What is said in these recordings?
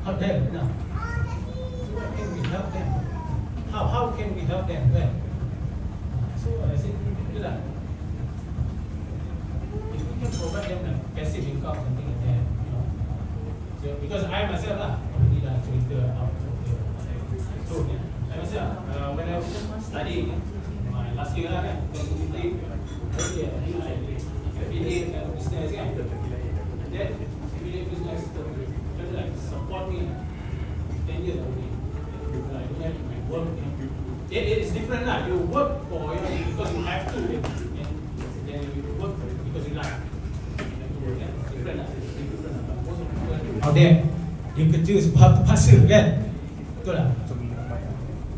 out there now. So what can we help them? How can we help them? Well, so I said, itulah. If we can provide them like passive income, something like that, you know. So because I myself lah, already dah cerita out of the truth. I myself, when I was studying, my last year lah kan, 2015, I affiliate business kan. Then affiliate business just like support me 10 years already. I don't have my work. It is different lah. You work for because you have to, and then you work because you like. Different lah. Out there, dia kerja sebab terpaksa kan? Betul lah.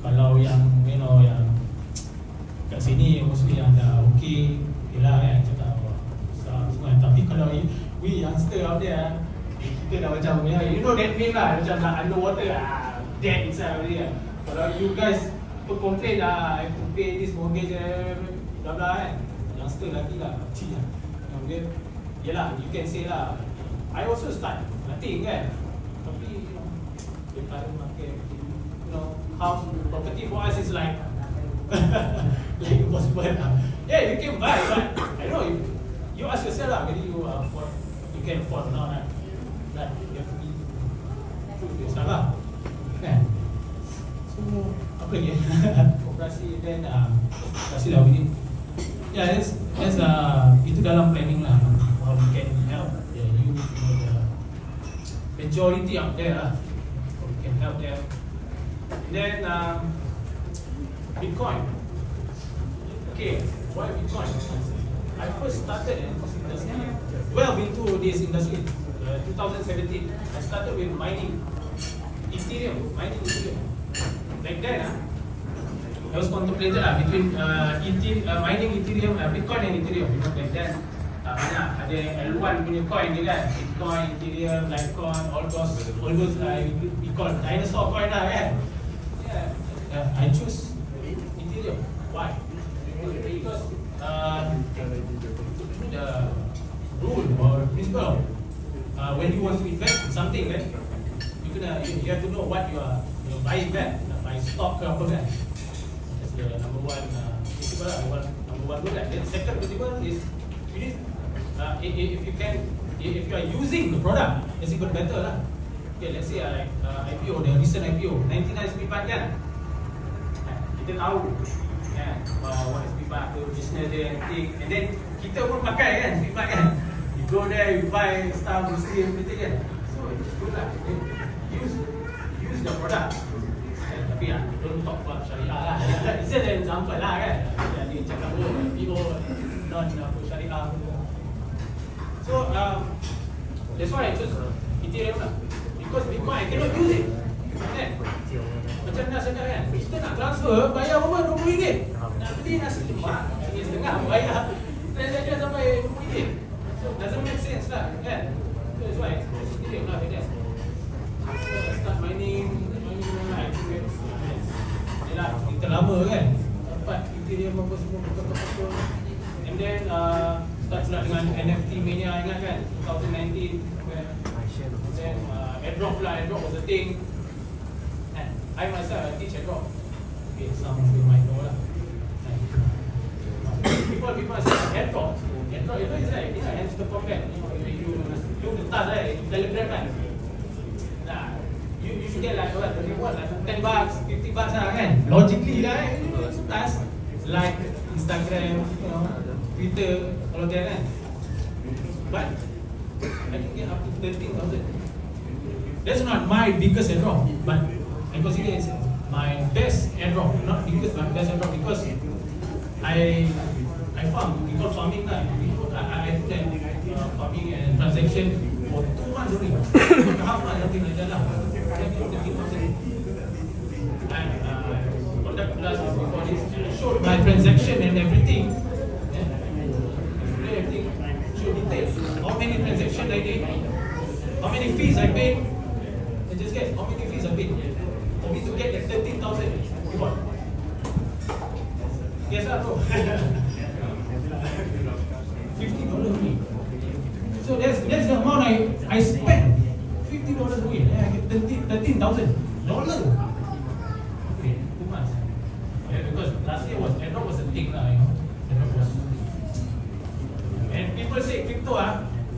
Kalau yang yang kat sini mostly yang dah okay, yelah kan, cakap semua. Tapi kalau we youngster out there, kita dah macam that meme lah, macam nak underwater lah, dead inside already lah. Kalau you guys complain lah, I have to pay this mortgage blah blah kan, youngster lagi lah, kecil lah. Yelah, you can say lah, I also start nothing kan, tapi the current market, house property for us is like like impossible lah. Yeah, you can buy, but I know you ask yourself lah whether you can afford or not lah. Right, you have to be true to yourself lah. Kan? So apa lagi? Operasi then operasi lah begini. Yeah, that's itu dalam planning lah. How we can help the youth, the majority out there lah. How we can help them. Then Bitcoin. Okay, why Bitcoin? I first started in this industry, well into this industry, 2017. I started with mining Ethereum. Back then, I was contemplated between mining Ethereum, Bitcoin and Ethereum. Back then, banyak ada L1 punya coin je kan, Bitcoin, Ethereum, Litecoin, all those we call dinosaur coin lah kan. I choose Ethereum. Why? Because the rule or principle, when you want to invest in something, right, you have to know what you are buying kan, buy stock ke apa kan. That's the number one principle lah, number one rule kan. Then second principle is you need, if you are using the product, it's even better lah. Okay, let's say IPO, the recent IPO, 99 SP5 kan. Kita tahu kan, what SP5 tu, business dia, and then kita pun pakai kan SP5 kan. You go there, you buy stuff, you see everything kan. So it's good lah, use the product. Tapi don't talk about syariah lah. It's just an example lah kan. Dia cakap IPO non-syariah pun. So that's why I choose Ethereum lah. Because Bitcoin I cannot use it kan? Macam nak cakap kan, kita nak transfer bayar berapa? RM20. Nak beli nasi lemak setengah bayar transaction sampai RM20. So doesn't make sense lah kan. So that's why Ethereum lah kan. So I start mining lah. Yelah, kita lama kan dapat Ethereum apa semua betul-betul. And then start pula dengan NFT mania, ingat kan 2019 kan. Then airdrop was a thing. And I myself teach airdrop. Okay, some of you might know lah. People say airdrop is like hamster combat. You letak Telegram kan. Nah, you should get like what, like $10, $50 lah kan. Logically lah plus like Instagram, Twitter, all of that kan. But I can get up to 13,000. That's not my biggest airdrop, but I consider it my best airdrop. Not biggest, but best airdrop because I farm. We call farming lah. I do that farming and transaction for 2 months only. Half month, something like that lah. Conduct classes before this. Show my transaction and everything. Show details. How many transactions I did. How many fees I paid. And just guess how many fees I paid. For me to get that 13,000 reward. Guess lah bro. $50 only. So that's the amount I spent. $50 a week. then I get $13,000. Okay, 2 months. Yeah, because last year airdrop was a thing lah, airdrop was. And people say crypto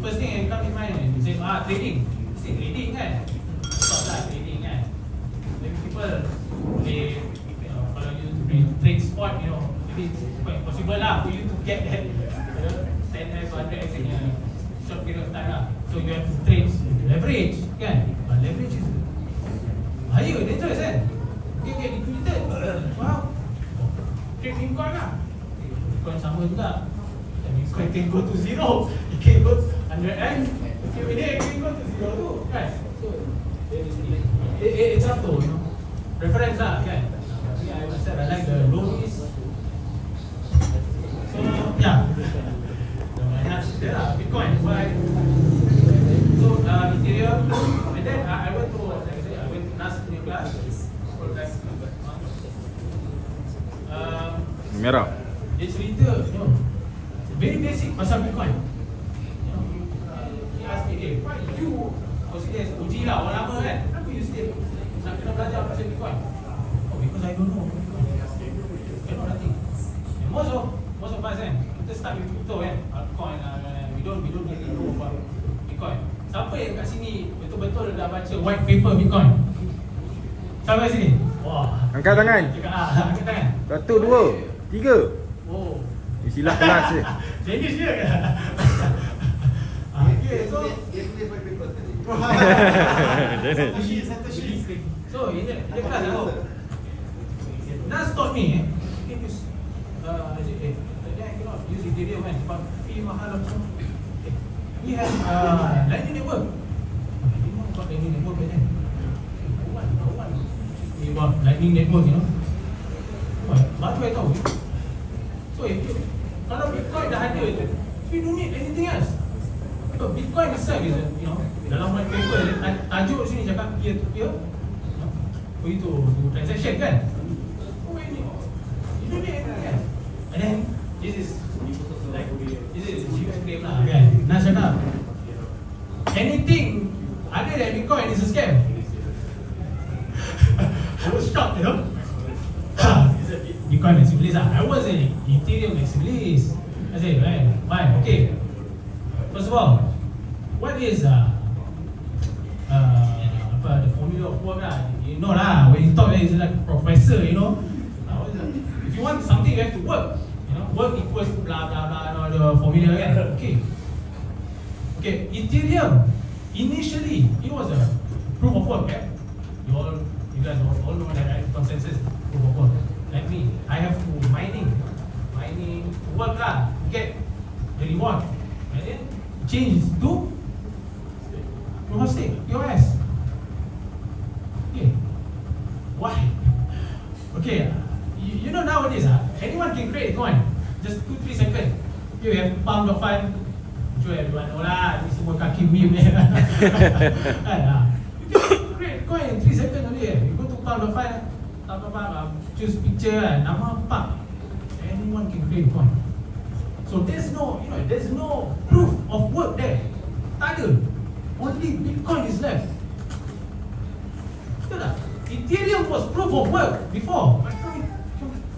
first thing that come in mind, they say trading. Still trading kan? Stop lah trading kan? Then people kalau you trade spot, maybe it's quite possible lah for you to get that 10x, 100x in a short period of time lah. So you have to trade leverage kan? But leverage is bahaya, dangerous kan? Okay, get liquidated. Wow. Trade Bitcoin lah. Bitcoin sama juga. Bitcoin can go to zero. It can go 100x. Okay, it can go to zero too kan? So it's up to reference lah kan? I myself, I like the low risk. So yeah, there are Bitcoin, why? So Ethereum, and then I went to, like I said, I went to NAS punya class. Merah. Dia cerita, very basic pasal Bitcoin. He asked me, why you consider as uji lah, orang lama kan? Kenapa you still nak kena belajar pasal Bitcoin? Because I don't know Bitcoin. I know nothing. And most of us kan, kita start with crypto kan, altcoin we don't really know about Bitcoin. Siapa yang kat sini betul-betul dah baca white paper Bitcoin? Siapa kat sini? Wah. Angkat tangan. Angkat tangan. 1, 2, 3. Oh. Isilah kelas je. Chinese dia ke? Okay, so so ini dia kelas aku. Nas taught me, you can use I cannot use Ethereum kan, sebab fee mahal macam. We have Lightning Network. I didn't know about Lightning Network back then. No one about Lightning Network, baru I tahu. So kalau Bitcoin dah ada itu, you don't need anything else. But Bitcoin itself is, dalam white paper, tajuk sini cakap peer to peer, for you to transaction kan. You don't need anything else. And then this is huge claim lah kan. Nas cakap anything other than Bitcoin is a scam. I was shocked, Bitcoin maximalist lah. I was a Ethereum maximalist. I said, right, fine, okay. First of all, what is the formula of work lah? You know lah, when you talk, it's like professor, If you want something, you have to work. Work equals blah blah blah and all the formula kan. Okay, Ethereum initially it was a proof of work kan. You guys all know that, right? Consensus proof of work. Like me, I have to mining work lah, get the reward, and then change to proof of stake, POS. Okay, why? Okay, you know nowadays anyone can create a coin, just 2-3 seconds. You have Palm.fun, sure everyone know lah, ni semua kaki meme ni. You can create a coin in 3 seconds only. You go to Palm.fun, choose picture, nama Pak, anyone can create a coin. So there's no proof of work there. Tak ada. Only Bitcoin is left. Betul tak? Ethereum was proof of work before.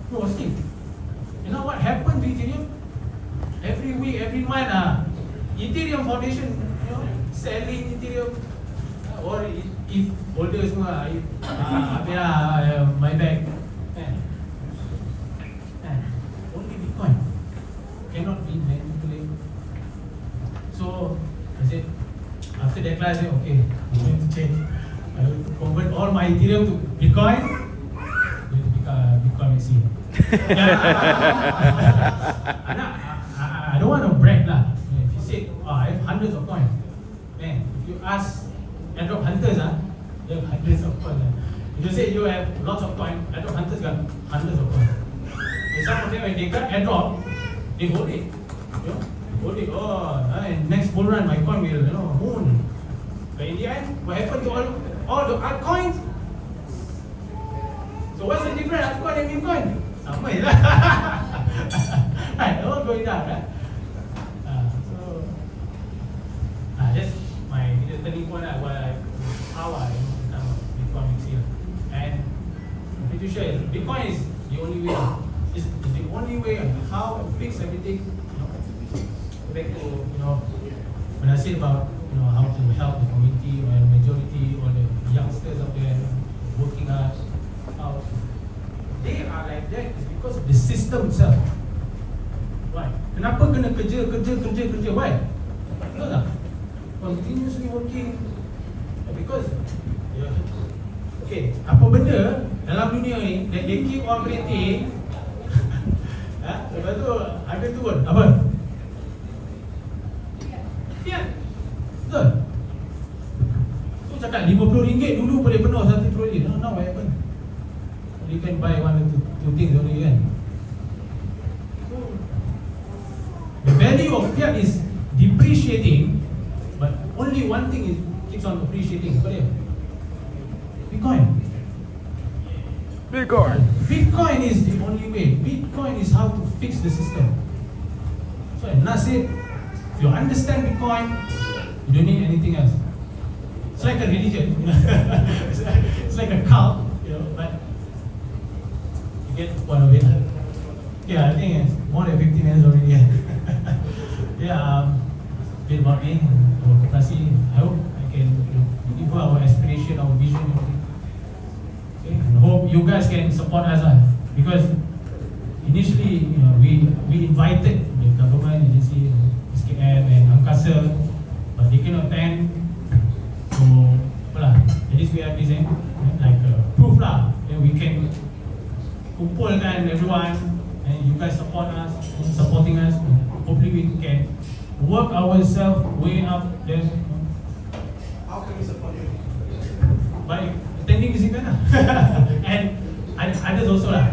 Proof of stake. You know what happened to Ethereum? Every week, every month, Ethereum Foundation, selling Ethereum. Or if holder semua, habis lah, my bag. Only Bitcoin cannot be manipulated. So I said, after that class, I said, okay, I'm going to change. I will convert all my Ethereum to Bitcoin. I'm going to become Bitcoin Messi. I don't want to brag lah. If you say, I have hundreds of coins, man, if you ask airdrop hunters, they have hundreds of coins. If you say you have lots of coins, airdrop hunters got hundreds of coins. And some of them, when they got airdrop, they hold it. Hold it. And next bull run, my coin will, moon. But in the end, what happened to all the altcoins? So what's the difference altcoin and Bitcoin? Sama je lah. Right, all going down, right? So that's my turning point lah. Why I how I become a Bitcoin mixer. And I'm pretty sure Bitcoin is the only way. Is the only way on how to fix everything. Back to when I said about how to help the community or the majority or the youngsters out there working hard, how they are like that is because of the system itself. Why? Kenapa kena kerja? Why? Betul tak? Continuously working because okay, apa benda dalam dunia ni that they keep on creating lepas tu ada turun apa? Fiat. Betul? Tu cakap RM50 dulu boleh penuh satu trilion. Now what happened? You can buy one or two things only kan. So the value of fiat is depreciating, but only one thing is keeps on appreciating. Apa dia? Bitcoin. Bitcoin is the only way. Bitcoin is how to fix the system. So Nas said, if you understand Bitcoin, you don't need anything else. It's like a religion, it's like a cult, but you get one of it. Yeah, I think it's more than 15 minutes already. Yeah, bit about me, Koperasi. I hope I can give our aspiration, our vision. Okay, and hope you guys can support us because initially we invited the government agency, SKM and Angkasa, but they cannot attend. So, at least we have this like proof lah that we can kumpulkan everyone and you guys support us, supporting us. Hopefully we can work ourselves way up there. How can we support you? By attending this event and others also lah.